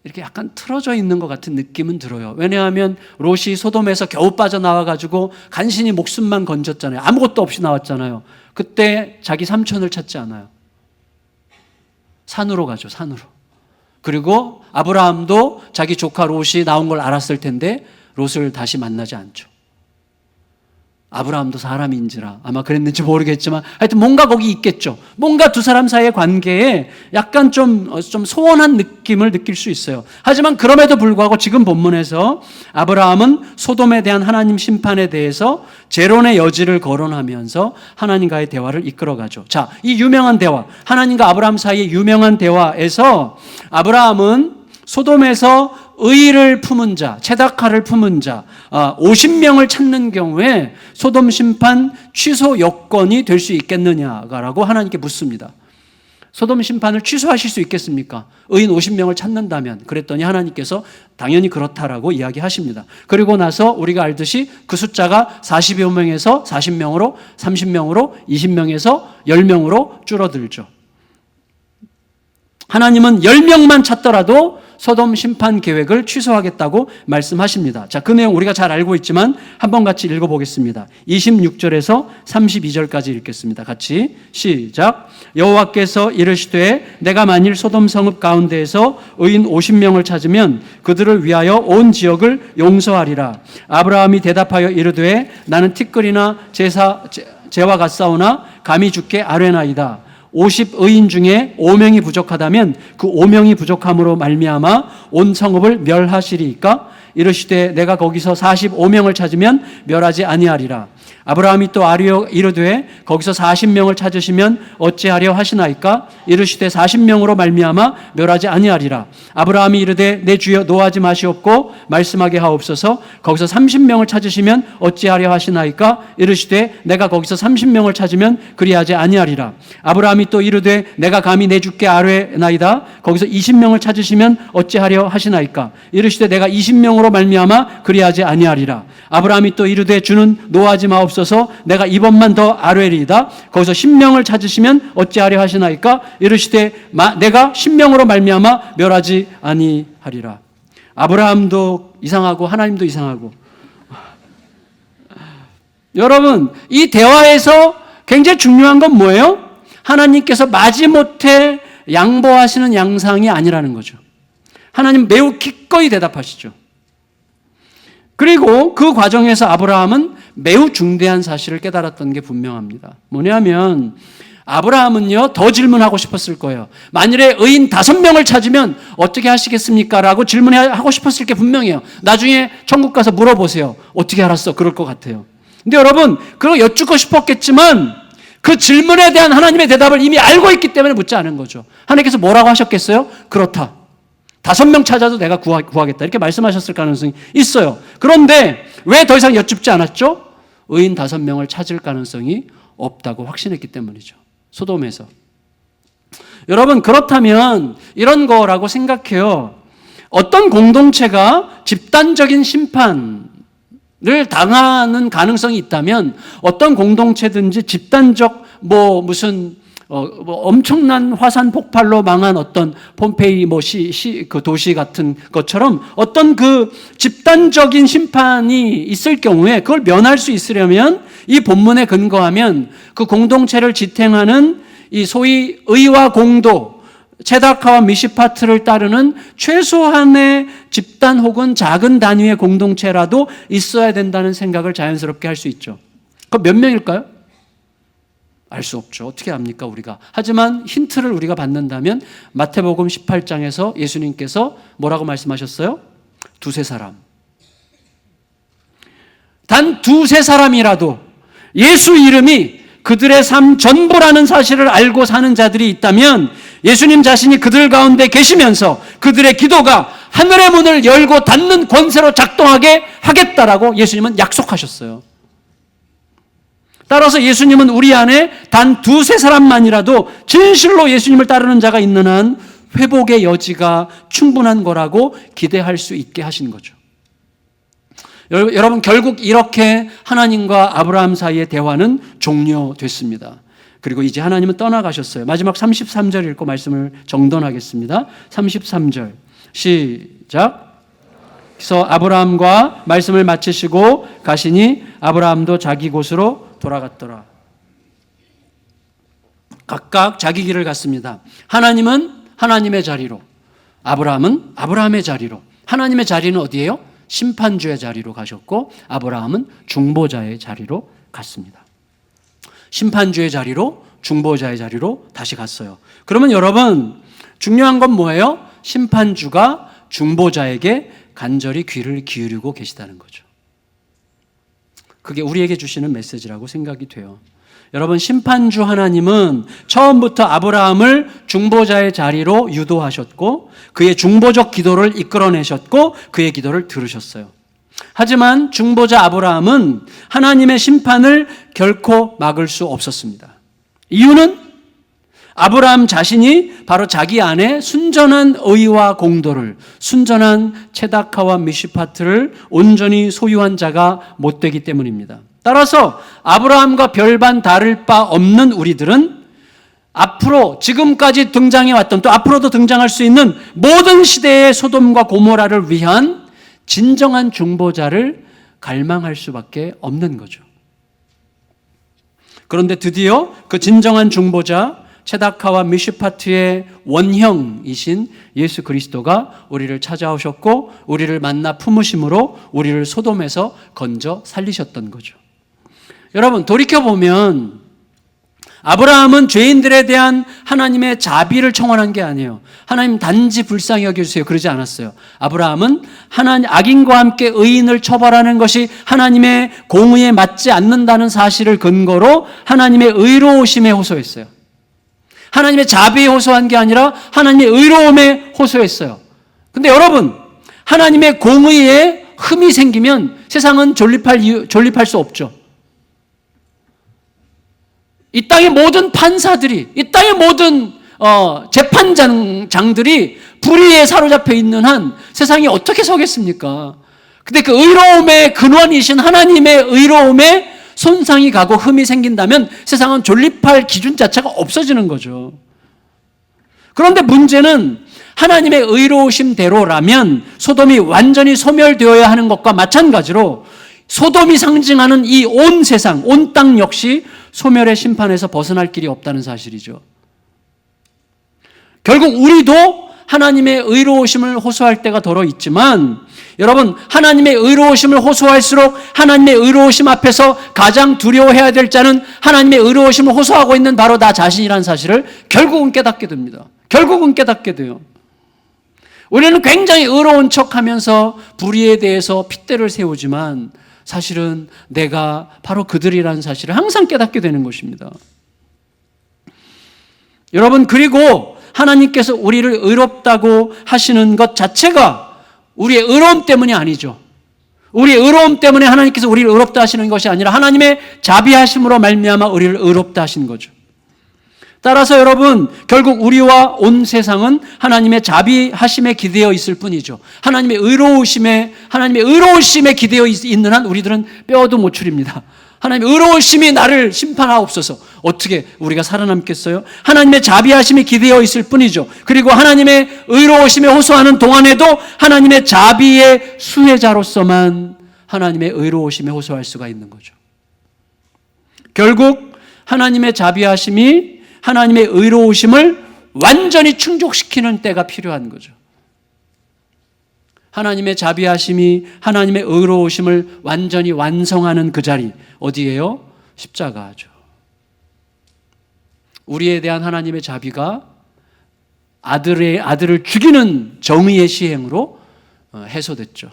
이렇게 약간 틀어져 있는 것 같은 느낌은 들어요. 왜냐하면 롯이 소돔에서 겨우 빠져나와가지고 간신히 목숨만 건졌잖아요. 아무것도 없이 나왔잖아요. 그때 자기 삼촌을 찾지 않아요. 산으로 가죠, 산으로. 그리고 아브라함도 자기 조카 롯이 나온 걸 알았을 텐데 롯을 다시 만나지 않죠. 아브라함도 사람인지라 아마 그랬는지 모르겠지만 하여튼 뭔가 거기 있겠죠. 뭔가 두 사람 사이의 관계에 약간 좀 소원한 느낌을 느낄 수 있어요. 하지만 그럼에도 불구하고 지금 본문에서 아브라함은 소돔에 대한 하나님 심판에 대해서 재론의 여지를 거론하면서 하나님과의 대화를 이끌어가죠. 자, 이 유명한 대화, 하나님과 아브라함 사이의 유명한 대화에서 아브라함은 소돔에서 의를 품은 자, 체다카를 품은 자 50명을 찾는 경우에 소돔 심판 취소 여건이 될 수 있겠느냐라고 하나님께 묻습니다. 소돔 심판을 취소하실 수 있겠습니까? 의인 50명을 찾는다면. 그랬더니 하나님께서 당연히 그렇다라고 이야기하십니다. 그리고 나서 우리가 알듯이 그 숫자가 40여 명에서 40명으로 30명으로 20명에서 10명으로 줄어들죠. 하나님은 10명만 찾더라도 소돔 심판 계획을 취소하겠다고 말씀하십니다. 자, 그 내용 우리가 잘 알고 있지만 한번 같이 읽어보겠습니다. 26절에서 32절까지 읽겠습니다. 같이 시작. 여호와께서 이르시되 내가 만일 소돔 성읍 가운데에서 의인 50명을 찾으면 그들을 위하여 온 지역을 용서하리라. 아브라함이 대답하여 이르되 나는 티끌이나 재와 같사오나 감히 주께 아뢰나이다. 50의인 중에 5명이 부족하다면 그 5명이 부족함으로 말미암아 온 성읍을 멸하시리이까? 이르시되 내가 거기서 45명을 찾으면 멸하지 아니하리라. 아브라함이 또 아뢰어 이르되 거기서 40명을 찾으시면 어찌하려 하시나이까? 이르시되 40명으로 말미암아 멸하지 아니하리라. 아브라함이 이르되 내 주여 노하지 마시옵고 말씀하게 하옵소서. 거기서 30명을 찾으시면 어찌하려 하시나이까? 이르시되 내가 거기서 30명을 찾으면 그리하지 아니하리라. 아브라함이 또 이르되 내가 감히 내 주께 아뢰나이다. 거기서 20명을 찾으시면 어찌하려 하시나이까? 이르시되 내가 20명으로 말미암아 그리하지 아니하리라. 아브라함이 또 이르되 주는 노하지 마옵소서. 내가 이번만 더 아뢰리이다. 거기서 10명을 찾으시면 어찌하려 하시나이까? 이르시되 내가 10명으로 말미암아 멸하지 아니하리라. 아브라함도 이상하고 하나님도 이상하고. 여러분, 이 대화에서 굉장히 중요한 건 뭐예요? 하나님께서 마지못해 양보하시는 양상이 아니라는 거죠. 하나님 매우 기꺼이 대답하시죠. 그리고 그 과정에서 아브라함은 매우 중대한 사실을 깨달았던 게 분명합니다. 뭐냐면 아브라함은요, 더 질문하고 싶었을 거예요. 만일에 의인 5명을 찾으면 어떻게 하시겠습니까? 라고 질문하고 싶었을 게 분명해요. 나중에 천국 가서 물어보세요. 어떻게 알았어? 그럴 것 같아요. 근데 여러분, 그거 여쭙고 싶었겠지만 그 질문에 대한 하나님의 대답을 이미 알고 있기 때문에 묻지 않은 거죠. 하나님께서 뭐라고 하셨겠어요? 그렇다. 5명 찾아도 내가 구하겠다. 이렇게 말씀하셨을 가능성이 있어요. 그런데 왜 더 이상 여쭙지 않았죠? 의인 5명을 찾을 가능성이 없다고 확신했기 때문이죠. 소돔에서. 여러분, 그렇다면 이런 거라고 생각해요. 어떤 공동체가 집단적인 심판을 당하는 가능성이 있다면 어떤 공동체든지 집단적 무슨 엄청난 화산 폭발로 망한 어떤 폼페이 그 도시 같은 것처럼 어떤 그 집단적인 심판이 있을 경우에 그걸 면할 수 있으려면 이 본문에 근거하면 그 공동체를 지탱하는 이 소위 의와 공도, 체다카와 미시파트를 따르는 최소한의 집단 혹은 작은 단위의 공동체라도 있어야 된다는 생각을 자연스럽게 할 수 있죠. 그럼 몇 명일까요? 알 수 없죠. 어떻게 압니까, 우리가? 하지만 힌트를 우리가 받는다면 마태복음 18장에서 예수님께서 뭐라고 말씀하셨어요? 2-3사람. 단 2-3사람이라도 예수 이름이 그들의 삶 전부라는 사실을 알고 사는 자들이 있다면 예수님 자신이 그들 가운데 계시면서 그들의 기도가 하늘의 문을 열고 닫는 권세로 작동하게 하겠다라고 예수님은 약속하셨어요. 따라서 예수님은 우리 안에 단 2-3사람만이라도 진실로 예수님을 따르는 자가 있는 한 회복의 여지가 충분한 거라고 기대할 수 있게 하신 거죠. 여러분, 결국 이렇게 하나님과 아브라함 사이의 대화는 종료됐습니다. 그리고 이제 하나님은 떠나가셨어요. 마지막 33절 읽고 말씀을 정돈하겠습니다. 33절 시작. 그래서 아브라함과 말씀을 마치시고 가시니 아브라함도 자기 곳으로 돌아갔더라. 각각 자기 길을 갔습니다. 하나님은 하나님의 자리로, 아브라함은 아브라함의 자리로. 하나님의 자리는 어디예요? 심판주의 자리로 가셨고 아브라함은 중보자의 자리로 갔습니다. 심판주의 자리로, 중보자의 자리로 다시 갔어요. 그러면 여러분, 중요한 건 뭐예요? 심판주가 중보자에게 간절히 귀를 기울이고 계시다는 거죠. 그게 우리에게 주시는 메시지라고 생각이 돼요. 여러분, 심판주 하나님은 처음부터 아브라함을 중보자의 자리로 유도하셨고 그의 중보적 기도를 이끌어내셨고 그의 기도를 들으셨어요. 하지만 중보자 아브라함은 하나님의 심판을 결코 막을 수 없었습니다. 이유는 아브라함 자신이 바로 자기 안에 순전한 의와 공도를, 순전한 체다카와 미시파트를 온전히 소유한 자가 못 되기 때문입니다. 따라서 아브라함과 별반 다를 바 없는 우리들은 앞으로 지금까지 등장해 왔던 또 앞으로도 등장할 수 있는 모든 시대의 소돔과 고모라를 위한 진정한 중보자를 갈망할 수밖에 없는 거죠. 그런데 드디어 그 진정한 중보자 체다카와 미시파트의 원형이신 예수 그리스도가 우리를 찾아오셨고 우리를 만나 품으심으로 우리를 소돔에서 건져 살리셨던 거죠. 여러분, 돌이켜보면 아브라함은 죄인들에 대한 하나님의 자비를 청원한 게 아니에요. 하나님 단지 불쌍히 여겨주세요. 그러지 않았어요. 아브라함은 악인과 함께 의인을 처벌하는 것이 하나님의 공의에 맞지 않는다는 사실을 근거로 하나님의 의로우심에 호소했어요. 하나님의 자비에 호소한 게 아니라 하나님의 의로움에 호소했어요. 근데 여러분, 하나님의 공의에 흠이 생기면 세상은 존립할 수 없죠. 이 땅의 모든 판사들이, 이 땅의 모든 재판장들이 불의에 사로잡혀 있는 한 세상이 어떻게 서겠습니까? 근데 그 의로움의 근원이신 하나님의 의로움에 손상이 가고 흠이 생긴다면 세상은 존립할 기준 자체가 없어지는 거죠. 그런데 문제는 하나님의 의로우심대로라면 소돔이 완전히 소멸되어야 하는 것과 마찬가지로 소돔이 상징하는 이 온 세상, 온 땅 역시 소멸의 심판에서 벗어날 길이 없다는 사실이죠. 결국 우리도 하나님의 의로우심을 호소할 때가 더러 있지만 여러분, 하나님의 의로우심을 호소할수록 하나님의 의로우심 앞에서 가장 두려워해야 될 자는 하나님의 의로우심을 호소하고 있는 바로 나 자신이라는 사실을 결국은 깨닫게 됩니다. 결국은 깨닫게 돼요. 우리는 굉장히 의로운 척하면서 불의에 대해서 핏대를 세우지만 사실은 내가 바로 그들이라는 사실을 항상 깨닫게 되는 것입니다. 여러분, 그리고 하나님께서 우리를 의롭다고 하시는 것 자체가 우리의 의로움 때문이 아니죠. 우리의 의로움 때문에 하나님께서 우리를 의롭다 하시는 것이 아니라 하나님의 자비하심으로 말미암아 우리를 의롭다 하시는 거죠. 따라서 여러분, 결국 우리와 온 세상은 하나님의 자비하심에 기대어 있을 뿐이죠. 하나님의 의로우심에 기대어 있는 한 우리들은 뼈도 못 추립니다. 하나님의 의로우심이 나를 심판하옵소서. 어떻게 우리가 살아남겠어요? 하나님의 자비하심이 기대어 있을 뿐이죠. 그리고 하나님의 의로우심에 호소하는 동안에도 하나님의 자비의 수혜자로서만 하나님의 의로우심에 호소할 수가 있는 거죠. 결국 하나님의 자비하심이 하나님의 의로우심을 완전히 충족시키는 때가 필요한 거죠. 하나님의 자비하심이 하나님의 의로우심을 완전히 완성하는 그 자리, 어디예요? 십자가죠. 우리에 대한 하나님의 자비가 아들을 죽이는 정의의 시행으로 해소됐죠.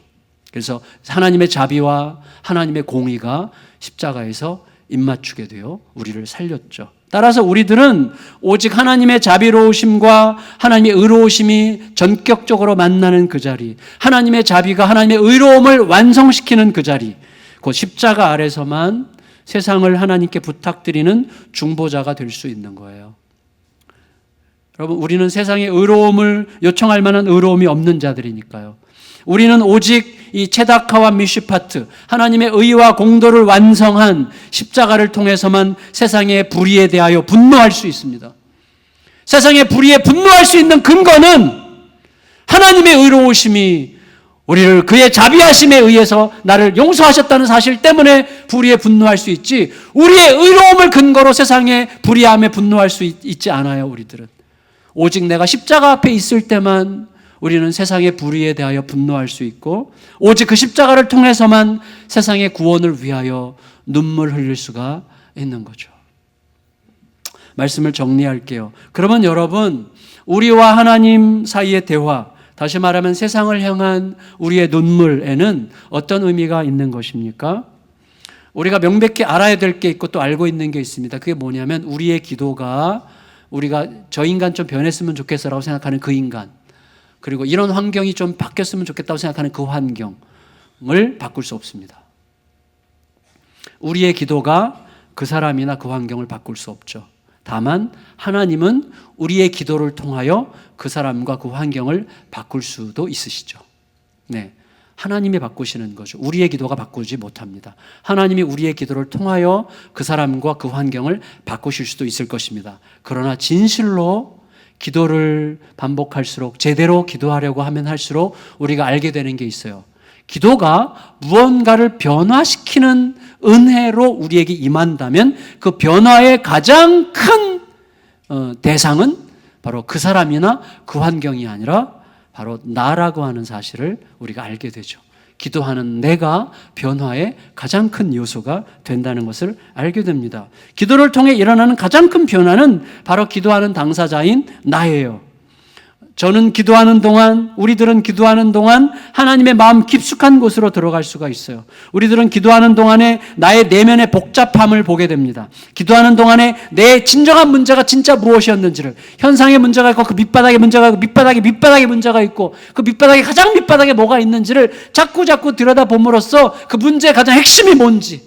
그래서 하나님의 자비와 하나님의 공의가 십자가에서 입맞추게 되어 우리를 살렸죠. 따라서 우리들은 오직 하나님의 자비로우심과 하나님의 의로우심이 전격적으로 만나는 그 자리, 하나님의 자비가 하나님의 의로움을 완성시키는 그 자리, 그 십자가 아래서만 세상을 하나님께 부탁드리는 중보자가 될 수 있는 거예요. 여러분, 우리는 세상의 의로움을 요청할 만한 의로움이 없는 자들이니까요. 우리는 오직 이 체다카와 미슈파트, 하나님의 의와 공도를 완성한 십자가를 통해서만 세상의 불의에 대하여 분노할 수 있습니다. 세상의 불의에 분노할 수 있는 근거는 하나님의 의로우심이 우리를 그의 자비하심에 의해서 나를 용서하셨다는 사실 때문에 불의에 분노할 수 있지, 우리의 의로움을 근거로 세상의 불의함에 분노할 수 있지 않아요. 우리들은 오직 내가 십자가 앞에 있을 때만 우리는 세상의 불의에 대하여 분노할 수 있고, 오직 그 십자가를 통해서만 세상의 구원을 위하여 눈물 흘릴 수가 있는 거죠. 말씀을 정리할게요. 그러면 여러분, 우리와 하나님 사이의 대화, 다시 말하면 세상을 향한 우리의 눈물에는 어떤 의미가 있는 것입니까? 우리가 명백히 알아야 될 게 있고 또 알고 있는 게 있습니다. 그게 뭐냐면 우리의 기도가 우리가 저 인간 좀 변했으면 좋겠어라고 생각하는 그 인간, 그리고 이런 환경이 좀 바뀌었으면 좋겠다고 생각하는 그 환경을 바꿀 수 없습니다. 우리의 기도가 그 사람이나 그 환경을 바꿀 수 없죠. 다만 하나님은 우리의 기도를 통하여 그 사람과 그 환경을 바꿀 수도 있으시죠. 네, 하나님이 바꾸시는 거죠. 우리의 기도가 바꾸지 못합니다. 하나님이 우리의 기도를 통하여 그 사람과 그 환경을 바꾸실 수도 있을 것입니다. 그러나 진실로 기도를 반복할수록, 제대로 기도하려고 하면 할수록 우리가 알게 되는 게 있어요. 기도가 무언가를 변화시키는 은혜로 우리에게 임한다면 그 변화의 가장 큰 대상은 바로 그 사람이나 그 환경이 아니라 바로 나라고 하는 사실을 우리가 알게 되죠. 기도하는 내가 변화의 가장 큰 요소가 된다는 것을 알게 됩니다. 기도를 통해 일어나는 가장 큰 변화는 바로 기도하는 당사자인 나예요. 저는 기도하는 동안, 우리들은 기도하는 동안 하나님의 마음 깊숙한 곳으로 들어갈 수가 있어요. 우리들은 기도하는 동안에 나의 내면의 복잡함을 보게 됩니다. 기도하는 동안에 내 진정한 문제가 진짜 무엇이었는지를, 현상의 문제가 있고 그 밑바닥에 문제가 있고 밑바닥에 문제가 있고 그 밑바닥에 가장 밑바닥에 뭐가 있는지를 자꾸 들여다봄으로써 그 문제의 가장 핵심이 뭔지를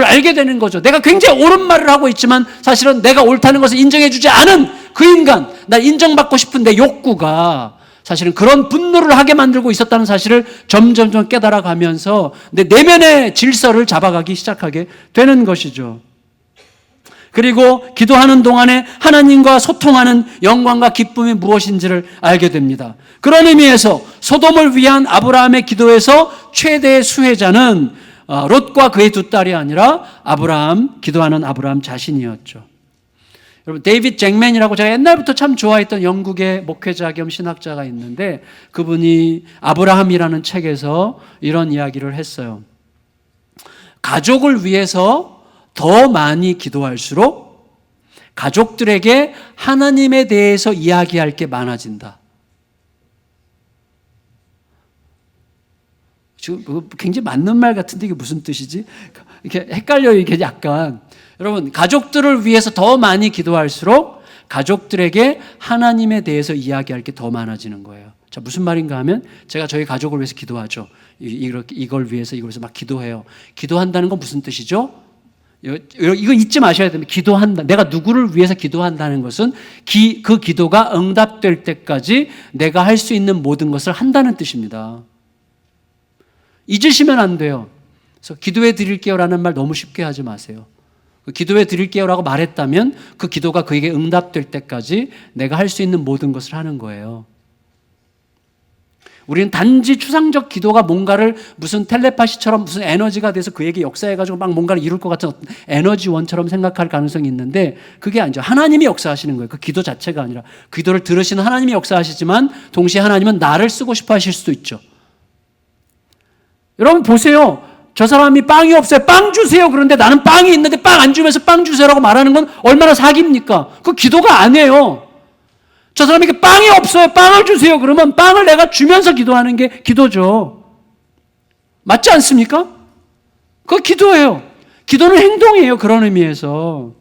알게 되는 거죠. 내가 굉장히 옳은 말을 하고 있지만 사실은 내가 옳다는 것을 인정해주지 않은 그 인간, 나 인정받고 싶은 내 욕구가 사실은 그런 분노를 하게 만들고 있었다는 사실을 점점 깨달아가면서 내 내면의 질서를 잡아가기 시작하게 되는 것이죠. 그리고 기도하는 동안에 하나님과 소통하는 영광과 기쁨이 무엇인지를 알게 됩니다. 그런 의미에서 소돔을 위한 아브라함의 기도에서 최대의 수혜자는 롯과 그의 두 딸이 아니라 기도하는 아브라함 자신이었죠. 여러분, 데이빗 잭맨이라고 제가 옛날부터 참 좋아했던 영국의 목회자 겸 신학자가 있는데 그분이 아브라함이라는 책에서 이런 이야기를 했어요. 가족을 위해서 더 많이 기도할수록 가족들에게 하나님에 대해서 이야기할 게 많아진다. 지금 굉장히 맞는 말 같은데 이게 무슨 뜻이지? 이렇게 헷갈려요, 이게 약간. 여러분, 가족들을 위해서 더 많이 기도할수록 가족들에게 하나님에 대해서 이야기할 게 더 많아지는 거예요. 자, 무슨 말인가 하면 제가 저희 가족을 위해서 기도하죠. 이걸 위해서 막 기도해요. 기도한다는 건 무슨 뜻이죠? 이거 잊지 마셔야 됩니다. 기도한다. 내가 누구를 위해서 기도한다는 것은 그 기도가 응답될 때까지 내가 할 수 있는 모든 것을 한다는 뜻입니다. 잊으시면 안 돼요. 그래서 기도해 드릴게요라는 말 너무 쉽게 하지 마세요. 기도해 드릴게요라고 말했다면 그 기도가 그에게 응답될 때까지 내가 할 수 있는 모든 것을 하는 거예요. 우리는 단지 추상적 기도가 뭔가를 무슨 텔레파시처럼 무슨 에너지가 돼서 그에게 역사해가지고 막 뭔가를 이룰 것 같은 에너지원처럼 생각할 가능성이 있는데 그게 아니죠. 하나님이 역사하시는 거예요. 그 기도 자체가 아니라 기도를 들으시는 하나님이 역사하시지만 동시에 하나님은 나를 쓰고 싶어 하실 수도 있죠. 여러분 보세요. 저 사람이 빵이 없어요. 빵 주세요. 그런데 나는 빵이 있는데 빵 안 주면서 빵 주세요라고 말하는 건 얼마나 사기입니까? 그 기도가 아니에요. 저 사람에게 빵이 없어요. 빵을 주세요. 그러면 빵을 내가 주면서 기도하는 게 기도죠. 맞지 않습니까? 그거 기도예요. 기도는 행동이에요. 그런 의미에서.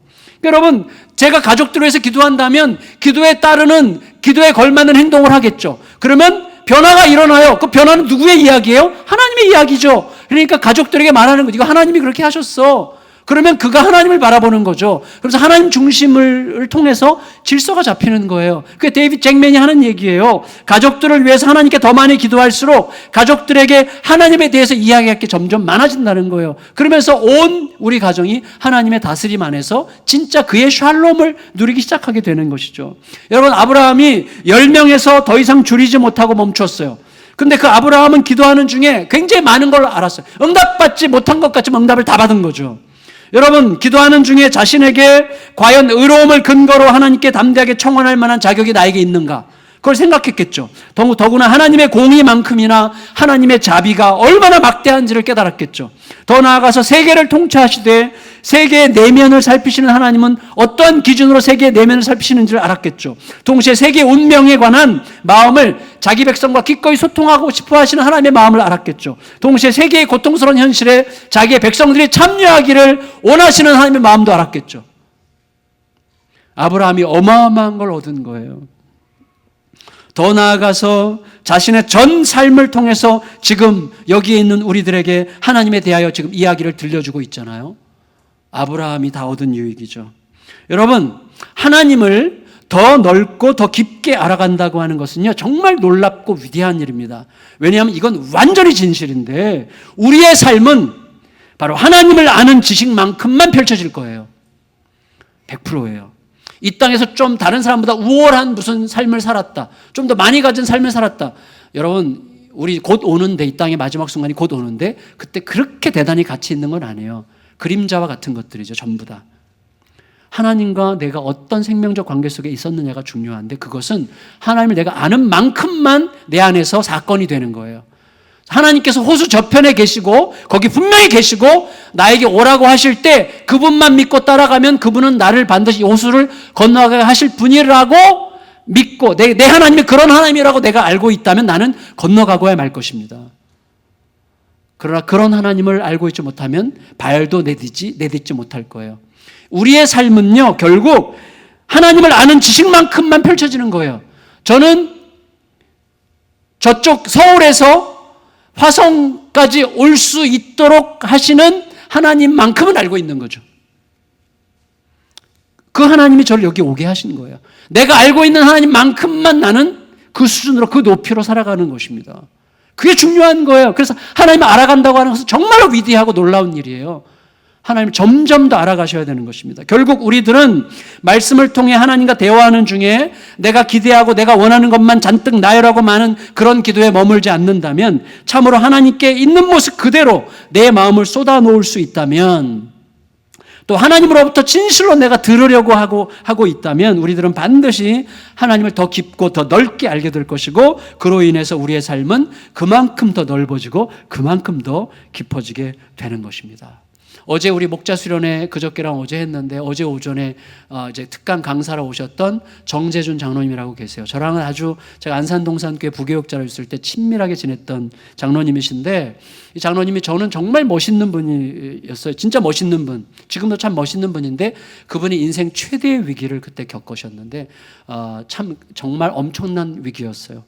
여러분, 제가 가족들을 위해서 기도한다면 기도에 따르는, 기도에 걸맞는 행동을 하겠죠. 그러면 변화가 일어나요. 그 변화는 누구의 이야기예요? 하나님의 이야기죠. 그러니까 가족들에게 말하는 거죠. 이거 하나님이 그렇게 하셨어. 그러면 그가 하나님을 바라보는 거죠. 그래서 하나님 중심을 통해서 질서가 잡히는 거예요. 그게 데이빗 잭맨이 하는 얘기예요. 가족들을 위해서 하나님께 더 많이 기도할수록 가족들에게 하나님에 대해서 이야기할 게 점점 많아진다는 거예요. 그러면서 온 우리 가정이 하나님의 다스림 안에서 진짜 그의 샬롬을 누리기 시작하게 되는 것이죠. 여러분, 아브라함이 10명에서 더 이상 줄이지 못하고 멈췄어요. 근데 그 아브라함은 기도하는 중에 굉장히 많은 걸 알았어요. 응답받지 못한 것 같지만 응답을 다 받은 거죠. 여러분, 기도하는 중에 자신에게 과연 의로움을 근거로 하나님께 담대하게 청원할 만한 자격이 나에게 있는가? 그걸 생각했겠죠. 더구나 하나님의 공의만큼이나 하나님의 자비가 얼마나 막대한지를 깨달았겠죠. 더 나아가서 세계를 통치하시되 세계의 내면을 살피시는 하나님은 어떠한 기준으로 세계의 내면을 살피시는지를 알았겠죠. 동시에 세계의 운명에 관한 마음을 자기 백성과 기꺼이 소통하고 싶어 하시는 하나님의 마음을 알았겠죠. 동시에 세계의 고통스러운 현실에 자기의 백성들이 참여하기를 원하시는 하나님의 마음도 알았겠죠. 아브라함이 어마어마한 걸 얻은 거예요. 더 나아가서 자신의 전 삶을 통해서 지금 여기에 있는 우리들에게 하나님에 대하여 지금 이야기를 들려주고 있잖아요. 아브라함이 다 얻은 유익이죠. 여러분, 하나님을 더 넓고 더 깊게 알아간다고 하는 것은요, 정말 놀랍고 위대한 일입니다. 왜냐하면 이건 완전히 진실인데 우리의 삶은 바로 하나님을 아는 지식만큼만 펼쳐질 거예요. 100%예요. 이 땅에서 좀 다른 사람보다 우월한 무슨 삶을 살았다, 좀 더 많이 가진 삶을 살았다. 여러분, 우리 곧 오는데, 이 땅의 마지막 순간이 곧 오는데 그때 그렇게 대단히 가치 있는 건 아니에요. 그림자와 같은 것들이죠. 전부 다. 하나님과 내가 어떤 생명적 관계 속에 있었느냐가 중요한데 그것은 하나님을 내가 아는 만큼만 내 안에서 사건이 되는 거예요. 하나님께서 호수 저편에 계시고 거기 분명히 계시고 나에게 오라고 하실 때 그분만 믿고 따라가면 그분은 나를 반드시 호수를 건너가게 하실 분이라고 믿고 내 하나님이 그런 하나님이라고 내가 알고 있다면 나는 건너가고야 말 것입니다. 그러나 그런 하나님을 알고 있지 못하면 발도 내딛지 못할 거예요. 우리의 삶은요, 결국 하나님을 아는 지식만큼만 펼쳐지는 거예요. 저는 저쪽 서울에서 화성까지 올 수 있도록 하시는 하나님만큼은 알고 있는 거죠. 그 하나님이 저를 여기 오게 하신 거예요. 내가 알고 있는 하나님만큼만 나는 그 수준으로 그 높이로 살아가는 것입니다. 그게 중요한 거예요. 그래서 하나님을 알아간다고 하는 것은 정말로 위대하고 놀라운 일이에요. 하나님을 점점 더 알아가셔야 되는 것입니다. 결국 우리들은 말씀을 통해 하나님과 대화하는 중에 내가 기대하고 내가 원하는 것만 잔뜩 나열하고 많은 그런 기도에 머물지 않는다면, 참으로 하나님께 있는 모습 그대로 내 마음을 쏟아놓을 수 있다면, 또 하나님으로부터 진실로 내가 들으려고 하고 있다면 우리들은 반드시 하나님을 더 깊고 더 넓게 알게 될 것이고, 그로 인해서 우리의 삶은 그만큼 더 넓어지고 그만큼 더 깊어지게 되는 것입니다. 어제 우리 목자 수련회 그저께랑 어제 했는데, 어제 오전에 이제 특강 강사로 오셨던 정재준 장로님이라고 계세요. 저랑은 아주 제가 안산동산교회 부교육자로 있을 때 친밀하게 지냈던 장로님이신데, 이 장로님이 저는 정말 멋있는 분이었어요. 진짜 멋있는 분. 지금도 참 멋있는 분인데, 그분이 인생 최대의 위기를 그때 겪으셨는데 참 정말 엄청난 위기였어요.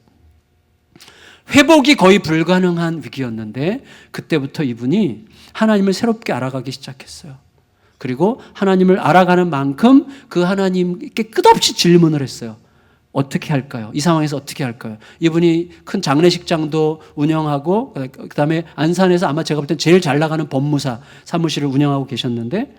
회복이 거의 불가능한 위기였는데 그때부터 이분이 하나님을 새롭게 알아가기 시작했어요. 그리고 하나님을 알아가는 만큼 그 하나님께 끝없이 질문을 했어요. 어떻게 할까요? 이 상황에서 어떻게 할까요? 이분이 큰 장례식장도 운영하고, 그 다음에 안산에서 아마 제가 볼 땐 제일 잘 나가는 법무사 사무실을 운영하고 계셨는데,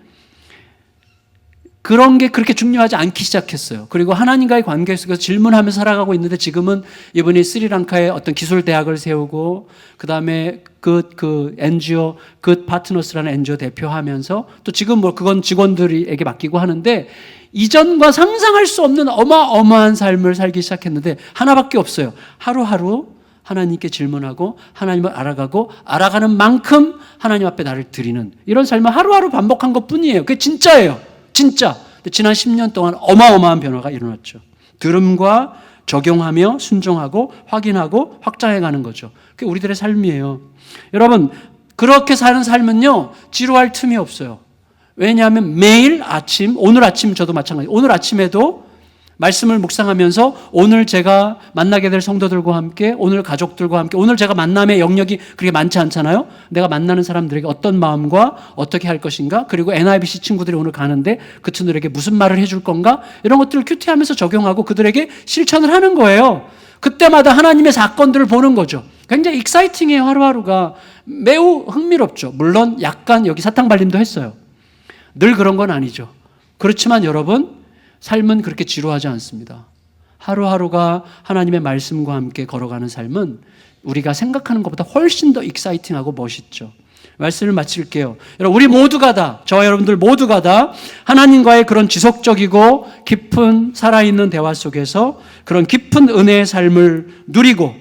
그런 게 그렇게 중요하지 않기 시작했어요. 그리고 하나님과의 관계 속에서 질문하면서 살아가고 있는데, 지금은 이분이 스리랑카에 어떤 기술 대학을 세우고, 그 다음에 그 NGO, 그 파트너스라는 NGO 대표하면서, 또 지금 뭐 그건 직원들에게 맡기고 하는데, 이전과 상상할 수 없는 어마어마한 삶을 살기 시작했는데 하나밖에 없어요. 하루하루 하나님께 질문하고 하나님을 알아가고, 알아가는 만큼 하나님 앞에 나를 드리는 이런 삶을 하루하루 반복한 것뿐이에요. 그게 진짜예요. 진짜. 지난 10년 동안 어마어마한 변화가 일어났죠. 들음과 적용하며 순종하고 확인하고 확장해가는 거죠. 그게 우리들의 삶이에요. 여러분, 그렇게 사는 삶은요, 지루할 틈이 없어요. 왜냐하면 매일 아침, 오늘 아침 저도 마찬가지예요. 오늘 아침에도 말씀을 묵상하면서 오늘 제가 만나게 될 성도들과 함께, 오늘 가족들과 함께, 오늘 제가 만남의 영역이 그렇게 많지 않잖아요. 내가 만나는 사람들에게 어떤 마음과 어떻게 할 것인가, 그리고 NIBC 친구들이 오늘 가는데 그 친구들에게 무슨 말을 해줄 건가, 이런 것들을 큐티하면서 적용하고 그들에게 실천을 하는 거예요. 그때마다 하나님의 사건들을 보는 거죠. 굉장히 익사이팅해요. 하루하루가 매우 흥미롭죠. 물론 약간 여기 사탕 발림도 했어요. 늘 그런 건 아니죠. 그렇지만 여러분, 삶은 그렇게 지루하지 않습니다. 하루하루가 하나님의 말씀과 함께 걸어가는 삶은 우리가 생각하는 것보다 훨씬 더 익사이팅하고 멋있죠. 말씀을 마칠게요. 여러분, 우리 모두가 다, 저와 여러분들 모두가 다 하나님과의 그런 지속적이고 깊은 살아있는 대화 속에서 그런 깊은 은혜의 삶을 누리고,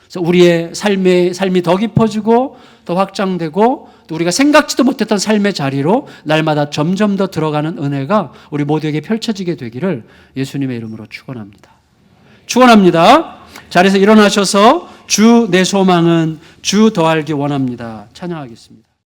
그래서 우리의 삶이 더 깊어지고 더 확장되고, 또 우리가 생각지도 못했던 삶의 자리로 날마다 점점 더 들어가는 은혜가 우리 모두에게 펼쳐지게 되기를 예수님의 이름으로 축원합니다. 축원합니다. 자리에서 일어나셔서 주 내 소망은 주 더 알기 원합니다. 찬양하겠습니다.